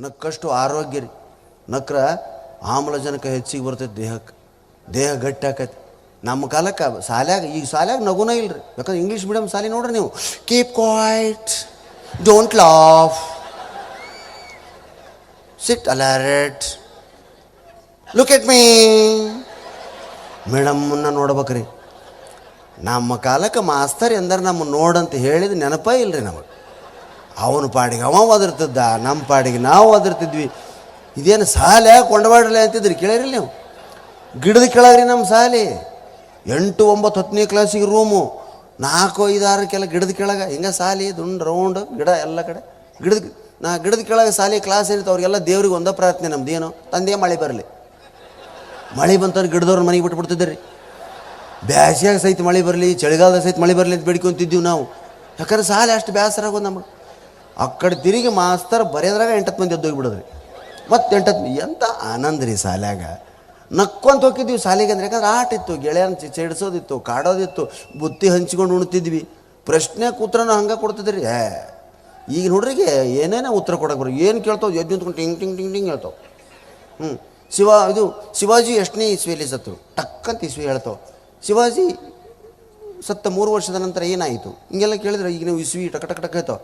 ನಕ್ಕಷ್ಟು ಆರೋಗ್ಯ ರೀ. ನಕ್ರ ಆಮ್ಲಜನಕ ಹೆಚ್ಚಿಗೆ ಬರ್ತೈತೆ ದೇಹಕ್ಕೆ, ದೇಹ ಗಟ್ಟಿ ಆಕೈತಿ. ನಮ್ಮ ಕಾಲಕ್ಕೆ ಶಾಲ್ಯಾಗ, ಈಗ ಶಾಲ್ಯಾಗ ನಗುನ ಇಲ್ಲ ರೀ. ಯಾಕಂದ್ರೆ ಇಂಗ್ಲೀಷ್ ಮೀಡಿಯಮ್ ಶಾಲೆ ನೋಡ್ರಿ ನೀವು, keep quiet, don't laugh, sit alert, look at me. ಮೇಡಮ್ಮನ್ನ ನೋಡ್ಬೇಕ್ರಿ. ನಮ್ಮ ಕಾಲಕ್ಕೆ ಮಾಸ್ತರ್ ಎಂದ್ರೆ ನಮ್ಮ ನೋಡಂತ ಹೇಳಿದ ನೆನಪ ಇಲ್ಲರಿ ನಮಗೆ. ಅವನ ಪಾಡಿಗೆ ಅವ ಒದರ್ತಿದ್ದ, ನಮ್ಮ ಪಾಡಿಗೆ ನಾವು ಒದರ್ತಿದ್ವಿ. ಇದೇನು ಶಾಲೆ ಕೊಂಡವಾಡಲೆ ಅಂತಿದ್ರಿ, ಕೇಳಿರಿ ನೀವು? ಗಿಡದ ಕೆಳಗ್ರಿ ನಮ್ಮ ಶಾಲೆ. 8, 9, 10ನೇ ಕ್ಲಾಸಿಗೆ ರೂಮು, 4, 5, 6 ಗಿಡದ ಕೆಳಗೆ. ಹಿಂಗೆ ಶಾಲೆ ದುಂಡು ರೌಂಡ್ ಗಿಡ ಎಲ್ಲ ಕಡೆ. ಗಿಡದ ಕೆಳಗೆ ಶಾಲೆ ಕ್ಲಾಸ್ ಏನಿತ್ತು, ಅವ್ರಿಗೆಲ್ಲ ದೇವ್ರಿಗೆ ಒಂದೇ ಪ್ರಾರ್ಥನೆ ನಮ್ದು, ಏನು ತಂದೆ ಮಳೆ ಬರಲಿ. ಮಳೆ ಬಂತಂದ್ರೆ ಗಿಡದವ್ರ ಮನೆಗೆ ಬಿಟ್ಬಿಡ್ತಿದ್ದೆ ರೀ. ಬ್ಯಾಸಿಯಾಗ ಸಹಿತ ಮಳೆ ಬರಲಿ, ಚಳಿಗಾಲದಾಗ ಸಹಿತ ಮಳೆ ಬರಲಿ ಅಂತ ಬೇಡ್ಕೊಂತಿದ್ದೀವಿ ನಾವು. ಯಾಕಂದ್ರೆ ಶಾಲೆ ಅಷ್ಟು ಬೇಸರ ಆಗೋದು ನಮಗೆ. ಆ ಕಡೆ ತಿರುಗಿ ಮಾಸ್ತರ್ ಬರೆಯೋದ್ರಾಗ 8 ಮಂದಿ ಎದ್ದೋಗಿಬಿಡೋದ್ರಿ. ಮತ್ತು 8 ಎಂಥ ಆನಂದ ರೀ ಶಾಲ್ಯಾಗ. ನಕ್ಕೊಂತ ಹೋಗಿದ್ವಿ ಶಾಲೆಗೆ ಅಂದ್ರೆ. ಯಾಕಂದ್ರೆ ಆಟ ಇತ್ತು, ಗೆಳೆಯನ ಚೆಡ್ಸೋದಿತ್ತು, ಕಾಡೋದಿತ್ತು, ಬುತ್ತಿ ಹಂಚ್ಕೊಂಡು ಉಣ್ತಿದ್ವಿ. ಪ್ರಶ್ನೆ ಕೂತ್ರನ ಹಂಗೆ ಕೊಡ್ತಿದ್ರಿ. ಈಗ ನೋಡ್ರಿಗೆ ಏನೇನೋ ಉತ್ತರ ಕೊಡೋಕೆ ಬರೋ, ಏನು ಕೇಳ್ತಾವೆ ಎದ್ದು ನಿಂತ್ಕೊಂಡು ಟಿಂಗ್ ಟಿಂಗ್ ಟಿಂಗ್ ಟಿಂಗ್ ಹೇಳ್ತಾವೆ. ಶಿವಾಜಿ ಎಷ್ಟನೇ ಇಸ್ವಿಯಲ್ಲಿ ಸತ್ತು, ಟಕ್ಕಂತ ಇಸ್ವಿ ಹೇಳ್ತಾವೆ. ಶಿವಾಜಿ ಸತ್ತ 3 ವರ್ಷದ ನಂತರ ಏನಾಯಿತು, ಹಿಂಗೆಲ್ಲ ಕೇಳಿದ್ರೆ ಈಗ ನೀವು ಇಸ್ವಿ ಟಕ್ ಟಕ್ ಟಕ್ ಹೇಳ್ತಾವೆ.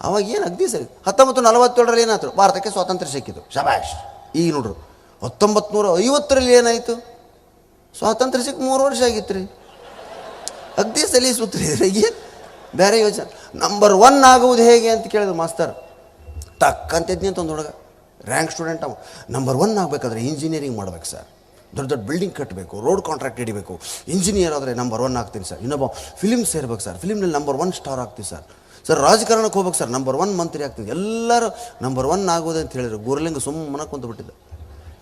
ಅವಾಗ ಏನು ಅಗ್ದಿ ಸರಿ. 1947ರಲ್ಲಿ ಏನಾಯ್ತು, ಭಾರತಕ್ಕೆ ಸ್ವಾತಂತ್ರ್ಯ ಸಿಕ್ಕಿತು, ಶಬಾಷ್. ಈಗ ನೋಡ್ರಿ 1950ರಲ್ಲಿ ಏನಾಯಿತು, ಸ್ವಾತಂತ್ರ್ಯ ಸಿಕ್ಕ 3 ವರ್ಷ ಆಗಿತ್ತು ರೀ. ಅಗ್ದಿ ಸಲೀಸುತ್ರಿ. ಏನು ಬೇರೆ ಯೋಚನೆ. ನಂಬರ್ 1 ಆಗುವುದು ಹೇಗೆ ಅಂತ ಕೇಳಿದ್ರು ಮಾಸ್ತರ್. ಟಕ್ಕಂತಿದ್ನಿ ಅಂತ ಒಂದು ಹುಡುಗ, ರ್ಯಾಂಕ್ ಸ್ಟೂಡೆಂಟ್ ಅವ. ನಂಬರ್ 1 ಆಗಬೇಕಾದ್ರೆ ಇಂಜಿನಿಯರಿಂಗ್ ಮಾಡ್ಬೇಕು ಸರ್, ದೊಡ್ಡ ದೊಡ್ಡ ಬಿಲ್ಡಿಂಗ್ ಕಟ್ಟಬೇಕು, ರೋಡ್ ಕಾಂಟ್ರಾಕ್ಟ್ ಹಿಡಿಬೇಕು, ಇಂಜಿನಿಯರ್ ಆದರೆ ನಂಬರ್ 1 ಆಗ್ತೀನಿ ಸರ್. ಇನ್ನೊಬ್ಬ ಫಿಲಿಮ್ ಸೇರ್ಬೇಕು ಸರ್, ಫಿಲಿಮ್ನಲ್ಲಿ ನಂಬರ್ 1 ಸ್ಟಾರ್ ಆಗ್ತೀವಿ ಸರ್. ಸರ್ ರಾಜಕಾರಣಕ್ಕೆ ಹೋಗ್ಬೇಕು ಸರ್, ನಂಬರ್ 1 ಮಂತ್ರಿ ಆಗ್ತೀನಿ. ಎಲ್ಲರೂ ನಂಬರ್ 1 ಆಗೋದು ಅಂತ ಹೇಳಿದ್ರು. ಗುರುಲಿಂಗ ಸುಮ್ಮನೆ ಕುಂತು ಬಿಟ್ಟಿದ್ದ.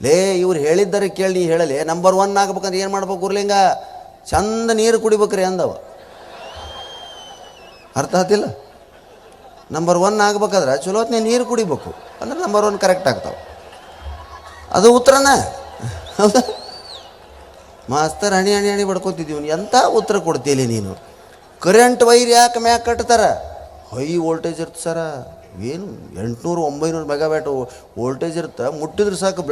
ಲೇ ಇವ್ರು ಹೇಳಿದ್ದಾರೆ ಕೇಳಿ, ನೀ ಹೇಳಲಿ. ನಂಬರ್ 1 ಆಗ್ಬೇಕಂದ್ರೆ ಏನು ಮಾಡ್ಬೇಕು ಗುರುಲಿಂಗ, ಚಂದ ನೀರು ಕುಡಿಬೇಕ್ರಿ ಅಂದವ. ಅರ್ಥ ಆತಿಲ್ಲ? ನಂಬರ್ 1 ಆಗ್ಬೇಕಾದ್ರೆ ಚಲೋ ಹೊತ್ತಿನ ನೀರು ಕುಡಿಬೇಕು, ಅಂದ್ರೆ ನಂಬರ್ 1 ಕರೆಕ್ಟ್ ಆಗ್ತಾವೆ. ಅದು ಉತ್ತರನ ಹೌದಾ? ಮಾಸ್ತರ್ ಹಣಿ ಹಣಿ ಹಣಿ ಬಡ್ಕೊತಿದ್ದೀವಿ. ಎಂಥ ಉತ್ತರ ಕೊಡ್ತೀಲಿ ನೀನು? ಕರೆಂಟ್ ವೈರ್ ಯಾಕೆ ಮ್ಯಾಕ್ ಕಟ್ತಾರೆ? ಹೈ ವೋಲ್ಟೇಜ್ ಇರುತ್ತೆ ಸರ. ಏನು 800, 900 ಮೆಗಾವ್ಯಾಟ್ ವೋಲ್ಟೇಜ್ ಇರುತ್ತೆ, ಮುಟ್ಟಿದ್ರೆ ಸಾಕು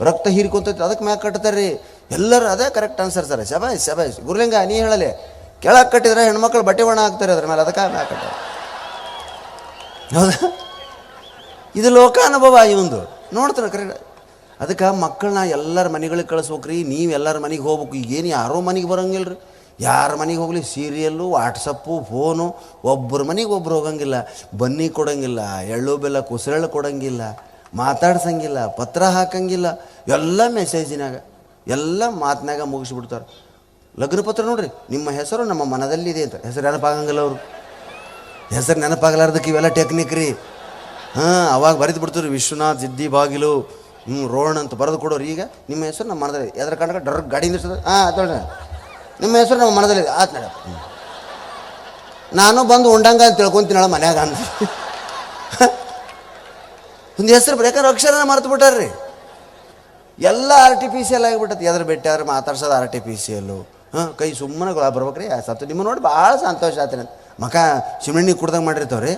ರಕ್ತ ಹೀರ್ಕೊಂತೈತಿ, ಅದಕ್ಕೆ ಮ್ಯಾಕ್ ಕಟ್ತಾರೆ ರೀ ಎಲ್ಲರೂ. ಅದೇ ಕರೆಕ್ಟ್ ಆನ್ಸರ್ ಸರ್. ಶಬಾಯ್ ಶಬಾಯ್ ಗುರುಲಿಂಗ, ನೀ ಹೇಳಲೆ. ಕೆಳಗೆ ಕಟ್ಟಿದ್ರೆ ಹೆಣ್ಮಕ್ಳು ಬಟ್ಟೆ ಒಣ ಹಾಕ್ತಾರೆ ಅದ್ರ ಮೇಲೆ, ಅದಕ್ಕೆ ಮ್ಯಾಕ್ ಕಟ್ಟ. ಹೌದಾ? ಇದು ಲೋಕಾನುಭವ ಇವಂದು. ನೋಡ್ತಾರೆ ಕರೆಕ್ಟ್. ಅದಕ್ಕೆ ಮಕ್ಕಳನ್ನ ಎಲ್ಲರ ಮನೆಗಳಿಗೆ ಕಳಿಸ್ಬೇಕ್ರಿ. ನೀವು ಎಲ್ಲರ ಮನೆಗೆ ಹೋಗ್ಬೇಕು. ಈಗೇನು ಯಾರೋ ಮನೆಗೆ ಬರೋಂಗಿಲ್ಲ ರೀ. ಯಾರ ಮನೆಗೆ ಹೋಗಲಿ ಸೀರಿಯಲ್ಲು, ವಾಟ್ಸಪ್ಪು, ಫೋನು. ಒಬ್ಬರ ಮನೆಗೆ ಒಬ್ರು ಹೋಗಂಗಿಲ್ಲ, ಬನ್ನಿ ಕೊಡೋಂಗಿಲ್ಲ, ಎಳ್ಳು ಬೆಲ್ಲ ಕುಸರಳು ಕೊಡೋಂಗಿಲ್ಲ, ಮಾತಾಡ್ಸಂಗಿಲ್ಲ, ಪತ್ರ ಹಾಕಂಗಿಲ್ಲ. ಎಲ್ಲ ಮೆಸೇಜಿನಾಗ, ಎಲ್ಲ ಮಾತಿನಾಗ ಮುಗಿಸ್ಬಿಡ್ತಾರೆ. ಲಗ್ನ ಪತ್ರ ನೋಡ್ರಿ, ನಿಮ್ಮ ಹೆಸರು ನಮ್ಮ ಮನದಲ್ಲಿದೆ ಅಂತ. ಹೆಸರು ನೆನಪಾಗಂಗಿಲ್ಲ ಅವರು. ಹೆಸರು ನೆನಪಾಗಲಾರ್ದಕ್ಕೆ ಇವೆಲ್ಲ ಟೆಕ್ನಿಕ್ ರೀ. ಅವಾಗ ಬರೆದು ಬಿಡ್ತೀರಿ, ವಿಶ್ವನಾಥ್ ಜಿದ್ದಿ ಬಾಗಿಲು ರೋಣ ಅಂತ ಬರೆದು ಕೊಡೋರು. ಈಗ ನಿಮ್ಮ ಹೆಸರು ನಮ್ಮ ಮನದಲ್ಲಿ, ಎದ್ರ ಕಂಡ ಡರ್ ಗಾಡಿ ನಿಲ್ಸೋದು. ಅದೊಳ್ಳೆ ನಿಮ್ಮ ಹೆಸರು ನಮ್ಮ ಮನದಲ್ಲಿ ಆತ್ ನಡ. ನಾನು ಬಂದು ಉಂಡಂಗ ಅಂತ ತಿಳ್ಕೊತೀನಳ ಮನ್ಯಾಗ ಅಂತ. ಒಂದು ಹೆಸರು ಬೇಕಾದ್ರೆ ಅಕ್ಷರನ ಮರೆತು ಬಿಟ್ಟಾರ್ರಿ. ಎಲ್ಲ ಆರ್ಟಿಫಿಷಿಯಲ್ ಆಗಿಬಿಟ್ಟತಿ. ಎದ್ರ ಬಿಟ್ಟಾರ ಮಾತಾಡ್ಸೋದು ಆರ್ಟಿಫಿಷಿಯಲ್ಲು. ಕೈ ಸುಮ್ಮನೆ ಬರ್ಬೇಕ್ರಿ. ಸತ್ತು ನಿಮ್ಮ ನೋಡಿ ಭಾಳ ಸಂತೋಷ ಆತ್ರಿ ಅಂತ. ಮಕ ಸಿಮೆಣ್ಣಿ ಕುಡ್ದಂಗೆ ಮಾಡಿರ್ತಾವ್ರಿ,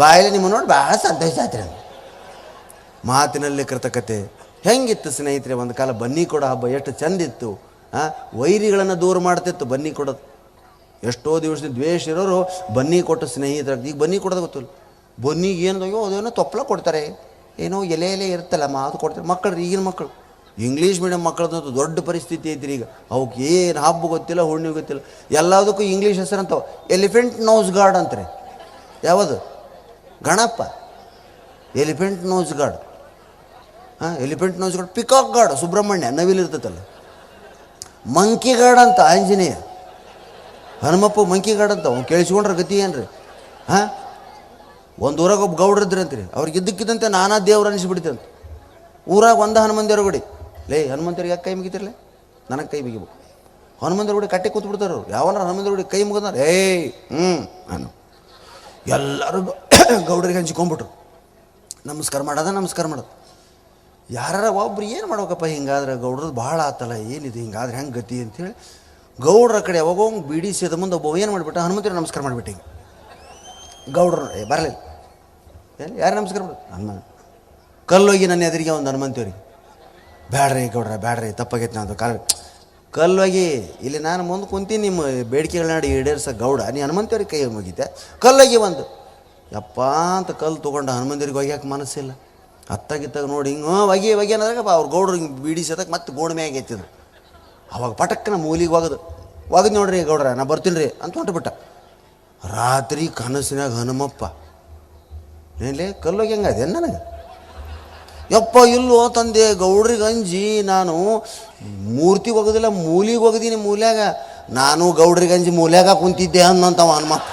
ಬಾಯಲ್ಲಿ ನಿಮ್ಮ ನೋಡಿ ಭಾಳ ಸಂತೋಷ ಆತ್ರಿ ಅಂತ. ಮಾತಿನಲ್ಲಿ ಕೃತಕತೆ. ಹೆಂಗಿತ್ತು ಸ್ನೇಹಿತರೆ ಒಂದು ಕಾಲ ಬನ್ನಿ ಕೊಡೋ ಹಬ್ಬ, ಎಷ್ಟು ಚಂದಿತ್ತು. ವೈರಿಗಳನ್ನು ದೂರ ಮಾಡ್ತಿತ್ತು ಬನ್ನಿ ಕೊಡೋದು. ಎಷ್ಟೋ ದಿವಸದ ದ್ವೇಷ ಇರೋರು ಬನ್ನಿ ಕೊಟ್ಟು ಸ್ನೇಹಿತರಾಗ್ತಿ. ಈಗ ಬನ್ನಿ ಕೊಡೋದು ಗೊತ್ತಿಲ್ಲ. ಬನ್ನಿಗೆ ಏನದೋ ಅದೇನೋ ತೊಪ್ಪಲ ಕೊಡ್ತಾರೆ, ಏನೋ ಎಲೆ ಎಲೆ ಇರುತ್ತಲ್ಲ ಅದು ಕೊಡ್ತಾರೆ. ಮಕ್ಕಳು ಈಗಿನ ಮಕ್ಕಳು ಇಂಗ್ಲೀಷ್ ಮೀಡಿಯಮ್ ಮಕ್ಕಳದ್ದು ದೊಡ್ಡ ಪರಿಸ್ಥಿತಿ ಐತ್ರಿ ಈಗ. ಅವಕ್ಕೆ ಏನು ಹಬ್ಬ ಗೊತ್ತಿಲ್ಲ, ಹುಣ್ಣಿ ಗೊತ್ತಿಲ್ಲ. ಎಲ್ಲದಕ್ಕೂ ಇಂಗ್ಲೀಷ್ ಹೆಸರು ಅಂತಾವೆ. ಎಲಿಫೆಂಟ್ ನೋಸ್ ಗಾರ್ಡ್ ಅಂತಾರೆ. ಯಾವುದು? Ganapa elephant nose guard. Elephant nose guard. Peacock guard Subrahmanya, ನವಿಲ್ ಇರ್ತೈತಲ್ಲ. ಮಂಕಿ ಗಾರ್ಡ್ ಅಂತ ಆಂಜನೇಯ. ಹನುಮಪ್ಪ ಮಂಕಿ ಗಾರ್ಡ್ ಅಂತ. ಅವ್ನು ಕೇಳಿಸ್ಕೊಂಡ್ರೆ ಗತಿ ಏನ್ರಿ? ಒಂದು ಊರಾಗ ಒಬ್ಬ ಗೌಡ್ರಿದ್ರಿ ಅಂತ್ರಿ. ಅವ್ರಿಗೆ ಇದ್ದಕ್ಕಿದ್ದಂತೆ ನಾನಾ ದೇವ್ರು ಅನಿಸ್ಬಿಡ್ತಂತ. ಊರಾಗ ಒಂದು ಹನುಮಂದಿರ ಗುಡಿ. ಲೇ ಹನುಮಂತರಿಗೆ ಯಾಕೆ ಕೈ ಮುಗಿತಿರ್ಲೆ? ನನಗೆ ಕೈ ಮುಗಿಬೇಕು. ಹನುಮಂದಿರ ಗುಡಿ ಕಟ್ಟಿ ಕೂತ್ ಬಿಡ್ತಾರೆ ಅವ್ರು. ಯಾವನಾರ ಹನುಮಂದಿರ ಗುಡಿ ಕೈ ಮುಗಿದಾರೆ ನಾನು ಎಲ್ಲರೂ ಗೌಡ್ರಿಗೆ ಹಂಚ್ಕೊಂಡ್ಬಿಟ್ರು. ನಮಸ್ಕಾರ ಮಾಡೋದು. ಯಾರ ಒಬ್ರು ಏನು ಮಾಡ್ಬೇಕಪ್ಪ, ಹಿಂಗಾದ್ರೆ ಗೌಡ್ರದ್ದು ಭಾಳ ಆತಲ್ಲ, ಏನಿದೆ ಹಿಂಗಾದ್ರೆ ಹೆಂಗೆ ಗತಿ ಅಂಥೇಳಿ ಗೌಡ್ರ ಕಡೆ ಯಾವಾಗ ಬಿಡಿ ಸೇದ ಮುಂದೆ ಒಬ್ಬ ಏನು ಮಾಡಿಬಿಟ್ಟ, ಹನುಮಂತರಿಗೆ ನಮಸ್ಕಾರ ಮಾಡಿಬಿಟ್ಟು ಹಿಂಗೆ. ಗೌಡ್ರು ಬರಲಿಲ್ಲ. ಏನು ಯಾರು ನಮಸ್ಕಾರ ಮಾಡು? ಹನುಮ ಕಲ್ಲೋಗಿ ನನ್ನ ಎದುರಿಗೆ ಒಂದು ಹನುಮಂತೇವ್ರಿಗೆ, ಬ್ಯಾಡ್ರಿ ಗೌಡ್ರ ಬ್ಯಾಡ್ರಿ ತಪ್ಪಾಗೈತೆ ನಾನು ಕಲ್ಲೋಗಿ ಇಲ್ಲಿ ನಾನು ಮುಂದೆ ಕುಂತೀನಿ, ನಿಮ್ಮ ಬೇಡಿಕೆಗಳನ್ನ ಈಡೇರ್ಸ ಗೌಡ ನೀ ಹನುಮಂತೇವ್ರಿಗೆ ಕೈ ಮುಗಿತೆ. ಕಲ್ಲೋಗಿ ಒಂದು ಯಪ್ಪ ಅಂತ ಕಲ್ಲು ತೊಗೊಂಡು ಹನುಮಂತೇವ್ರಿಗೆ ಒಗ್ಯಾಕೆ ಮನಸ್ಸಿಲ್ಲ. ಅತ್ತಾಗಿತ್ತಾಗ ನೋಡಿ ಹಿಂಗೆ ಒಗಿ ಅನ್ನೋದಾಗ ಅವ್ರು ಗೌಡ್ರು ಹಿಂಗೆ ಬೀಡಿಸೋದಕ್ಕೆ ಮತ್ತೆ ಗೋಣ ಮ್ಯಾಗ ಎತ್ತಿದ್ರು. ಅವಾಗ ಪಟಕ್ಕನ ಮೂಲಿಗೆ ಒಗದು ನೋಡ್ರಿ ಗೌಡ್ರ ನಾ ಬರ್ತೀನಿ ರೀ ಅಂತ ಹೊಂಟುಬಿಟ್ಟ. ರಾತ್ರಿ ಕನಸಿನಾಗ ಹನುಮಪ್ಪ ಏನ್ಲೇ ಕಲ್ಲೋಗಿ ಹೆಂಗದೆ ನನಗೆ ಯಪ್ಪ ಇಲ್ಲೋ ತಂದೆ ಗೌಡ್ರಿಗೆ ಅಂಜಿ ನಾನು ಮೂರ್ತಿಗೆ ಹೋಗೋದಿಲ್ಲ ಮೂಲಿಗೆ ಹೋಗದೀನಿ. ಮೂಲ್ಯಾಗ ನಾನು ಗೌಡ್ರಿಗೆ ಅಂಜಿ ಮೂಲ್ಯಾಗ ಕುಂತಿದ್ದೆ ಅನ್ನೋಂಥವ ಹನುಮಪ್ಪ.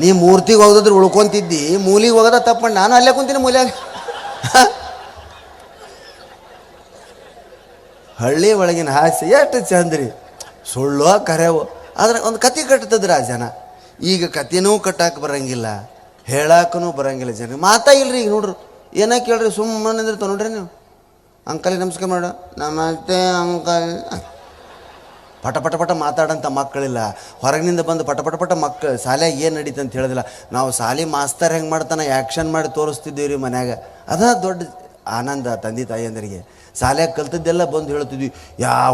ನೀ ಮೂರ್ತಿಗೆ ಹೋಗೋದ್ರೆ ಉಳ್ಕೊಂತಿದ್ದಿ, ಮೂಲಿಗೆ ಹೋಗೋದ ತಪ್ಪಂಡು ನಾನು ಅಲ್ಲೇ ಕುಂತೀನಿ ಮೂಲ್ಯಾಗ. ಹಳ್ಳಿ ಒಳಗಿನ ಹಾಸ್ಯ ಎಷ್ಟು ಚಂದ್ರಿ, ಸುಳ್ಳು ಕರೆವು. ಆದ್ರೆ ಒಂದು ಕತೆ ಕಟ್ತದ್ರ ಆ ಜನ. ಈಗ ಕತೆನೂ ಕಟ್ಟಾಕ ಬರಂಗಿಲ್ಲ, ಹೇಳಾಕನೂ ಬರಂಗಿಲ್ಲ ಜನ. ಮಾತಾ ಇಲ್ರಿ ಈಗ ನೋಡ್ರಿ, ಏನ ಕೇಳ್ರಿ ಸುಮ್ಮನೆ ನಿಂದಿರ್ತಾವ ನೋಡ್ರಿ ನೀವು. ಅಂಕಲಿಗೆ ನಮಸ್ಕಾರ ಮಾಡ ನಮಸ್ತೆ ಅಂಕಲ್. ಪಟ ಪಟ ಪಟ ಮಾತಾಡೋಂಥ ಮಕ್ಕಳಿಲ್ಲ. ಹೊರಗಿನಿಂದ ಬಂದು ಪಟ ಪಟ ಪಟ ಮಕ್ಕಳು ಶಾಲೆಯಾಗ ಏನು ನಡೀತು ಅಂತ ಹೇಳೋದಿಲ್ಲ. ನಾವು ಶಾಲೆ ಮಾಸ್ತರ್ ಹೆಂಗೆ ಮಾಡ್ತಾನೆ ಆ್ಯಕ್ಷನ್ ಮಾಡಿ ತೋರಿಸ್ತಿದ್ದೀವಿ ರೀ ಮನ್ಯಾಗ. ಅದ ದೊಡ್ಡ ಆನಂದ ತಂದೆ ತಾಯಿಯಂದರಿಗೆ. ಶಾಲೆಯಾಗ ಕಲ್ತದ್ದೆಲ್ಲ ಬಂದು ಹೇಳ್ತಿದ್ವಿ.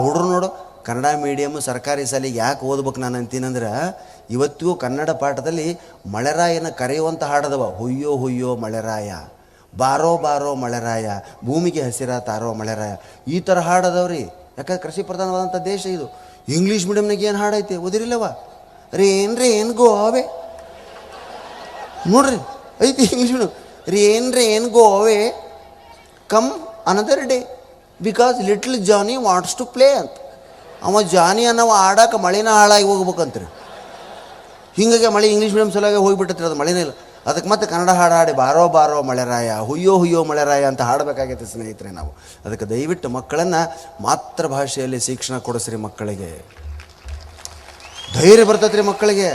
ಹುಡ್ರು ನೋಡು ಕನ್ನಡ ಮೀಡಿಯಮ್ಮು ಸರ್ಕಾರಿ ಶಾಲೆಗೆ ಯಾಕೆ ಓದ್ಬೇಕು ನಾನು ಅಂತೀನಂದ್ರೆ, ಇವತ್ತಿಗೂ ಕನ್ನಡ ಪಾಠದಲ್ಲಿ ಮಳೆರಾಯನ ಕರೆಯುವಂಥ ಹಾಡದವ. ಹುಯ್ಯೋ ಹುಯ್ಯೋ ಮಳೆರಾಯ, ಬಾರೋ ಬಾರೋ ಮಳೆರಾಯ, ಭೂಮಿಗೆ ಹಸಿರ ತಾರೋ ಮಳೆರಾಯ, ಈ ಥರ ಹಾಡದವ್ರಿ. ಯಾಕಂದ್ರೆ ಕೃಷಿ ಪ್ರಧಾನವಾದಂಥ ದೇಶ ಇದು. ಇಂಗ್ಲೀಷ್ ಮೀಡಿಯಮ್ನಾಗ ಏನು ಹಾಡೈತೆ ಓದಿರಿಲ್ಲವ? ರೇನ್ ಗೋವೆ ನೋಡ್ರಿ ಐತಿ English medium. Rain go away come another day because little Johnny wants to play ಅಂತ. ಅವ ಜಾನಿ ಅನ್ನೋ ಆಡಕ್ಕೆ ಮಳೆನ ಹಾಳಾಗಿ ಹೋಗ್ಬೇಕಂತ್ರಿ. ಹಿಂಗಾಗಿ ಮಳೆ ಇಂಗ್ಲೀಷ್ ಮೀಡಿಯಮ್ ಸಲುವಾಗಿ ಹೋಗಿಬಿಟ್ಟತ್ರಿ, ಅದು ಮಳೆನೇ ಇಲ್ಲ. ಅದಕ್ಕೆ ಮತ್ತೆ ಕನ್ನಡ ಹಾಡು ಹಾಡಿ ಬಾರೋ ಬಾರೋ ಮಳೆರಾಯ, ಹುಯ್ಯೋ ಹುಯ್ಯೋ ಮಳೆರಾಯ ಅಂತ ಹಾಡಬೇಕಾಗೈತೆ ಸ್ನೇಹಿತರೆ ನಾವು. ಅದಕ್ಕೆ ದಯವಿಟ್ಟು ಮಕ್ಕಳನ್ನು ಮಾತೃಭಾಷೆಯಲ್ಲಿ ಶಿಕ್ಷಣ ಕೊಡಿಸ್ರಿ. ಮಕ್ಕಳಿಗೆ ಧೈರ್ಯ ಬರ್ತೈತೆ ರೀ ಮಕ್ಕಳಿಗೆ.